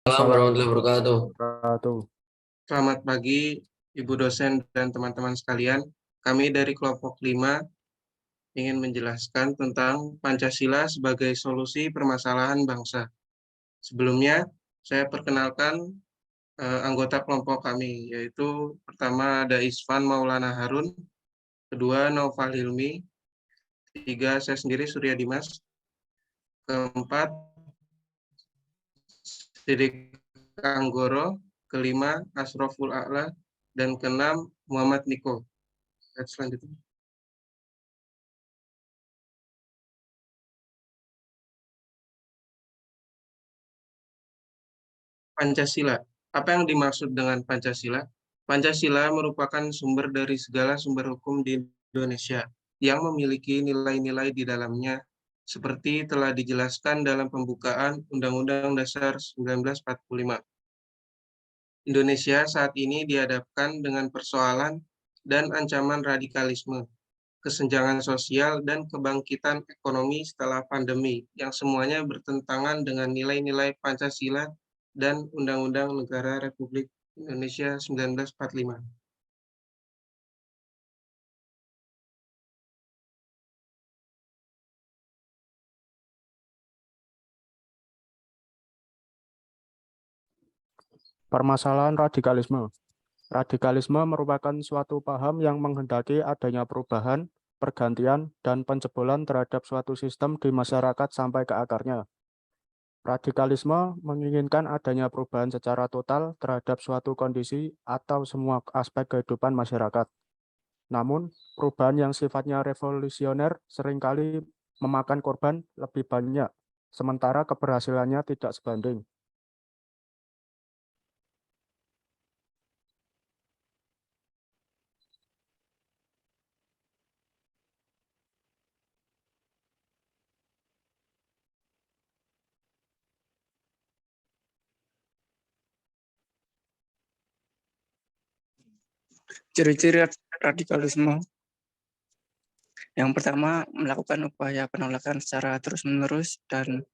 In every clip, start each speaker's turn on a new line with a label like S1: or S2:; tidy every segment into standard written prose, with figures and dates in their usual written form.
S1: Assalamualaikum warahmatullahi
S2: Assalamualaikum
S1: wabarakatuh.
S2: wabarakatuh.
S3: Selamat pagi, Ibu dosen dan teman-teman sekalian. Kami dari kelompok 5 ingin menjelaskan tentang Pancasila sebagai solusi permasalahan bangsa. Sebelumnya, saya perkenalkan anggota kelompok kami, yaitu pertama ada Isvan Maulana Harun, kedua Naufal Hilmi, ketiga saya sendiri Surya Dimas, keempat Sidik Kanggoro, kelima Asroful A'la, dan keenam Muhammad Niko. Selanjutnya. Pancasila. Apa yang dimaksud dengan Pancasila? Pancasila merupakan sumber dari segala sumber hukum di Indonesia yang memiliki nilai-nilai di dalamnya seperti telah dijelaskan dalam pembukaan Undang-Undang Dasar 1945. Indonesia saat ini dihadapkan dengan persoalan dan ancaman radikalisme, kesenjangan sosial, dan kebangkitan ekonomi setelah pandemi yang semuanya bertentangan dengan nilai-nilai Pancasila dan Undang-Undang Negara Republik Indonesia 1945.
S2: Permasalahan radikalisme. Radikalisme merupakan suatu paham yang menghendaki adanya perubahan, pergantian, dan penjebolan terhadap suatu sistem di masyarakat sampai ke akarnya. Radikalisme menginginkan adanya perubahan secara total terhadap suatu kondisi atau semua aspek kehidupan masyarakat. Namun, perubahan yang sifatnya revolusioner seringkali memakan korban lebih banyak, sementara keberhasilannya tidak sebanding.
S4: Ciri-ciri radikalisme. Yang pertama, melakukan upaya penolakan secara terus-menerus dan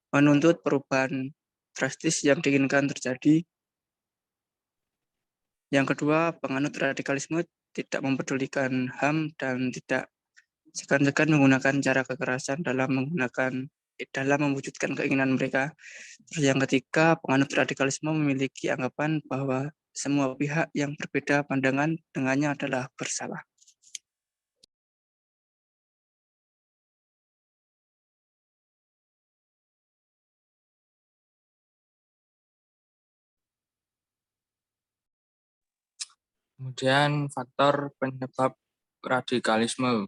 S4: menuntut perubahan drastis yang diinginkan terjadi. Yang kedua, penganut radikalisme tidak mempedulikan HAM dan tidak segan-segan menggunakan cara kekerasan dalam mewujudkan keinginan mereka. Terus yang ketiga, penganut radikalisme memiliki anggapan bahwa semua pihak yang berbeda pandangan dengannya adalah bersalah.
S5: Kemudian faktor penyebab radikalisme.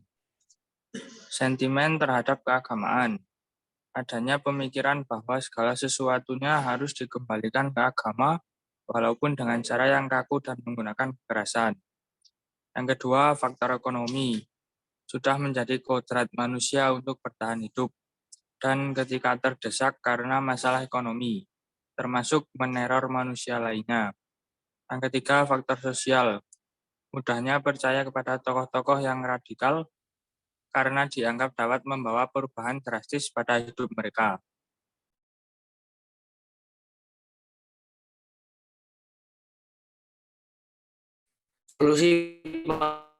S5: Sentimen terhadap keagamaan. Adanya pemikiran bahwa segala sesuatunya harus dikembalikan ke agama walaupun dengan cara yang kaku dan menggunakan kekerasan. Yang kedua, faktor ekonomi. Sudah menjadi kodrat manusia untuk bertahan hidup dan ketika terdesak karena masalah ekonomi, termasuk meneror manusia lainnya. Yang ketiga, faktor sosial. Mudahnya percaya kepada tokoh-tokoh yang radikal karena dianggap dapat membawa perubahan drastis pada hidup mereka.
S1: Solusi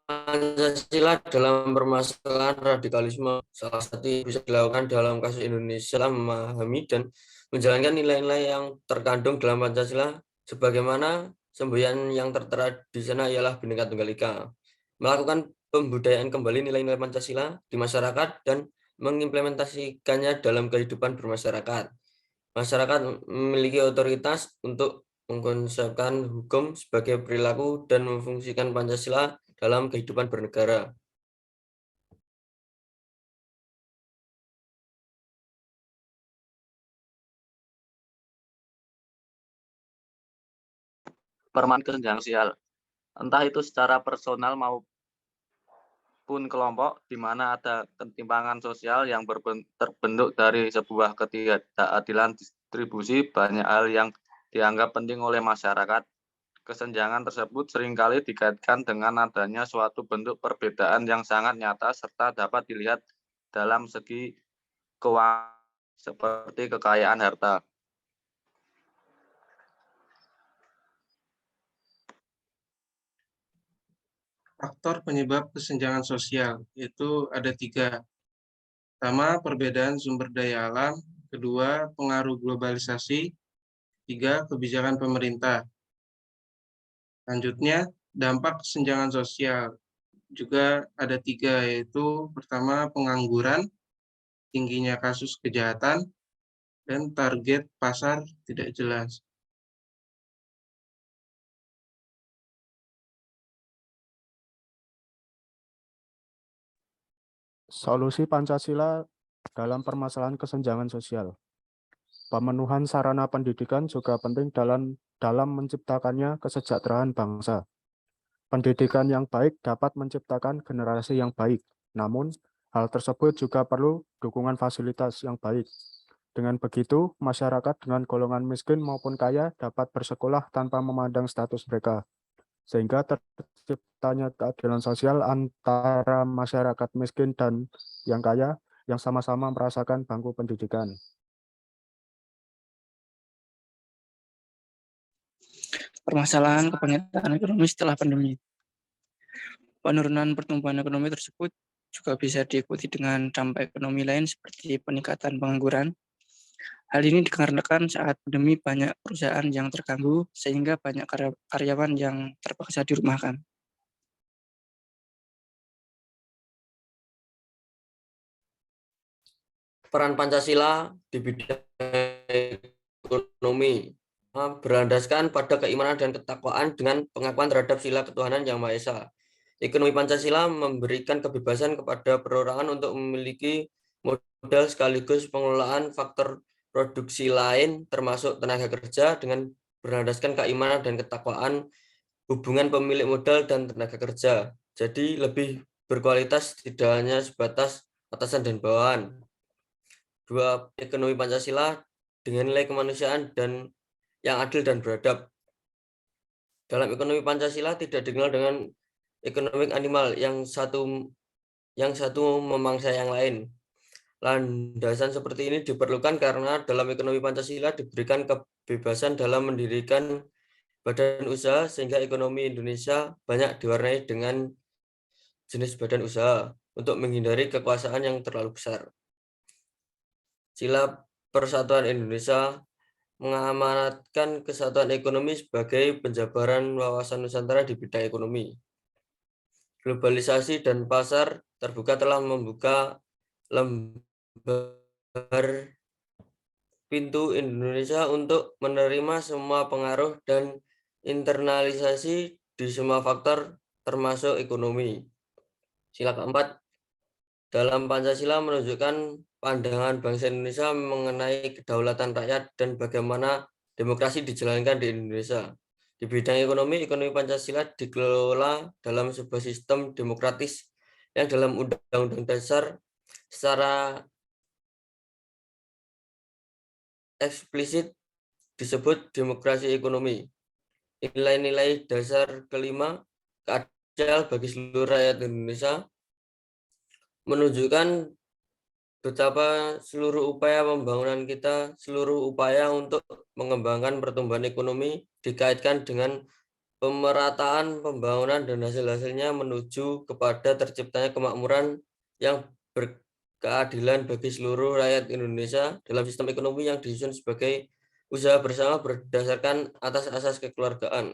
S1: Pancasila dalam permasalahan radikalisme. Salah satu yang bisa dilakukan dalam kasus Indonesia adalah memahami dan menjalankan nilai-nilai yang terkandung dalam Pancasila sebagaimana semboyan yang tertera di sana ialah Bhinneka Tunggal Ika. Melakukan pembudayaan kembali nilai-nilai Pancasila di masyarakat dan mengimplementasikannya dalam kehidupan bermasyarakat. Masyarakat memiliki otoritas untuk mengkonsepkan hukum sebagai perilaku dan memfungsikan Pancasila dalam kehidupan bernegara.
S6: Permasalahan kesenjangan sosial, entah itu secara personal maupun kelompok, di mana ada ketimpangan sosial yang terbentuk dari sebuah ketidakadilan distribusi banyak hal yang dianggap penting oleh masyarakat. Kesenjangan tersebut seringkali dikaitkan dengan adanya suatu bentuk perbedaan yang sangat nyata serta dapat dilihat dalam segi keuangan seperti kekayaan harta.
S3: Faktor penyebab kesenjangan sosial itu ada 3. Pertama, perbedaan sumber daya alam. Kedua, pengaruh globalisasi. 3, kebijakan pemerintah. Selanjutnya, dampak kesenjangan sosial juga ada 3, yaitu pertama, pengangguran, tingginya kasus kejahatan, dan target pasar tidak jelas.
S2: Solusi Pancasila dalam permasalahan kesenjangan sosial. Pemenuhan sarana pendidikan juga penting dalam menciptakannya kesejahteraan bangsa. Pendidikan yang baik dapat menciptakan generasi yang baik. Namun, hal tersebut juga perlu dukungan fasilitas yang baik. Dengan begitu, masyarakat dengan golongan miskin maupun kaya dapat bersekolah tanpa memandang status mereka, sehingga terciptanya keadilan sosial antara masyarakat miskin dan yang kaya yang sama-sama merasakan bangku pendidikan.
S4: Permasalahan kebangkitan ekonomi setelah pandemi. Penurunan pertumbuhan ekonomi tersebut juga bisa diikuti dengan dampak ekonomi lain seperti peningkatan pengangguran. Hal ini dikarenakan saat pandemi banyak perusahaan yang terganggu sehingga banyak karyawan yang terpaksa dirumahkan.
S1: Peran Pancasila di bidang ekonomi berlandaskan pada keimanan dan ketakwaan dengan pengakuan terhadap sila ketuhanan Yang Maha Esa. Ekonomi Pancasila memberikan kebebasan kepada perorangan untuk memiliki modal sekaligus pengelolaan faktor produksi lain termasuk tenaga kerja dengan berlandaskan keimanan dan ketakwaan hubungan pemilik modal dan tenaga kerja. Jadi lebih berkualitas, tidak hanya sebatas atasan dan bawahan. 2. Ekonomi Pancasila dengan nilai kemanusiaan dan yang adil dan beradab. Dalam ekonomi Pancasila tidak dikenal dengan ekonomi animal yang satu memangsa yang lain. Landasan seperti ini diperlukan karena dalam ekonomi Pancasila diberikan kebebasan dalam mendirikan badan usaha sehingga ekonomi Indonesia banyak diwarnai dengan jenis badan usaha untuk menghindari kekuasaan yang terlalu besar. Sila Persatuan Indonesia mengamanatkan kesatuan ekonomi sebagai penjabaran wawasan Nusantara di bidang ekonomi. Globalisasi dan pasar terbuka telah membuka lembar pintu Indonesia untuk menerima semua pengaruh dan internalisasi di semua faktor termasuk ekonomi. Sila keempat, dalam Pancasila menunjukkan pandangan bangsa Indonesia mengenai kedaulatan rakyat dan bagaimana demokrasi dijalankan di Indonesia. Di bidang ekonomi Pancasila dikelola dalam sebuah sistem demokratis yang dalam Undang-Undang Dasar secara eksplisit disebut demokrasi ekonomi. Nilai-nilai dasar kelima, keadilan bagi seluruh rakyat Indonesia, menunjukkan betapa seluruh upaya pembangunan kita, seluruh upaya untuk mengembangkan pertumbuhan ekonomi dikaitkan dengan pemerataan pembangunan dan hasil-hasilnya menuju kepada terciptanya kemakmuran yang berkeadilan bagi seluruh rakyat Indonesia dalam sistem ekonomi yang disusun sebagai usaha bersama berdasarkan atas asas kekeluargaan.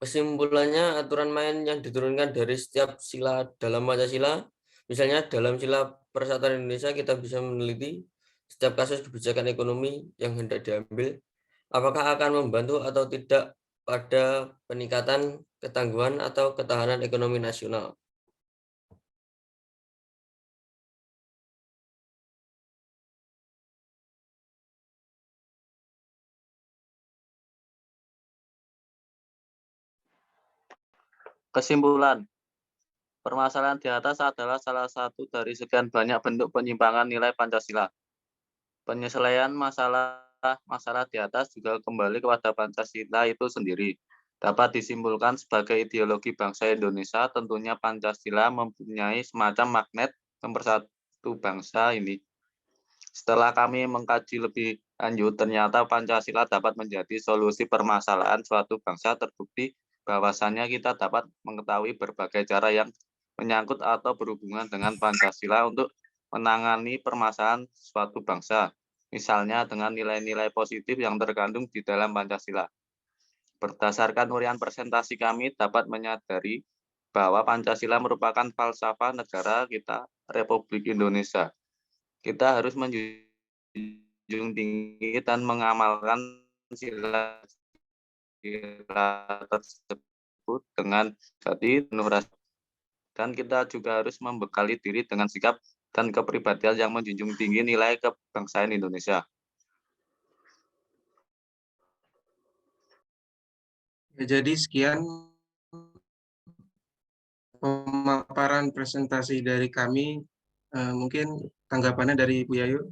S1: Kesimpulannya, aturan main yang diturunkan dari setiap sila dalam Pancasila, misalnya dalam sila Persatuan Indonesia kita bisa meneliti setiap kasus kebijakan ekonomi yang hendak diambil, apakah akan membantu atau tidak pada peningkatan ketangguhan atau ketahanan ekonomi nasional.
S6: Kesimpulan, permasalahan di atas adalah salah satu dari sekian banyak bentuk penyimpangan nilai Pancasila. Penyelesaian masalah di atas juga kembali kepada Pancasila itu sendiri. Dapat disimpulkan sebagai ideologi bangsa Indonesia, tentunya Pancasila mempunyai semacam magnet mempersatu bangsa ini. Setelah kami mengkaji lebih lanjut, ternyata Pancasila dapat menjadi solusi permasalahan suatu bangsa terbukti bahwasannya kita dapat mengetahui berbagai cara yang menyangkut atau berhubungan dengan Pancasila untuk menangani permasalahan suatu bangsa, misalnya dengan nilai-nilai positif yang terkandung di dalam Pancasila. Berdasarkan urian presentasi kami dapat menyadari bahwa Pancasila merupakan falsafah negara kita, Republik Indonesia. Kita harus menjunjung tinggi dan mengamalkan sila tersebut dengan hati penuh rasa. Dan kita juga harus membekali diri dengan sikap dan kepribadian yang menjunjung tinggi nilai kebangsaan Indonesia.
S3: Ya, jadi sekian pemaparan presentasi dari kami. Mungkin tanggapannya dari Bu Yayu.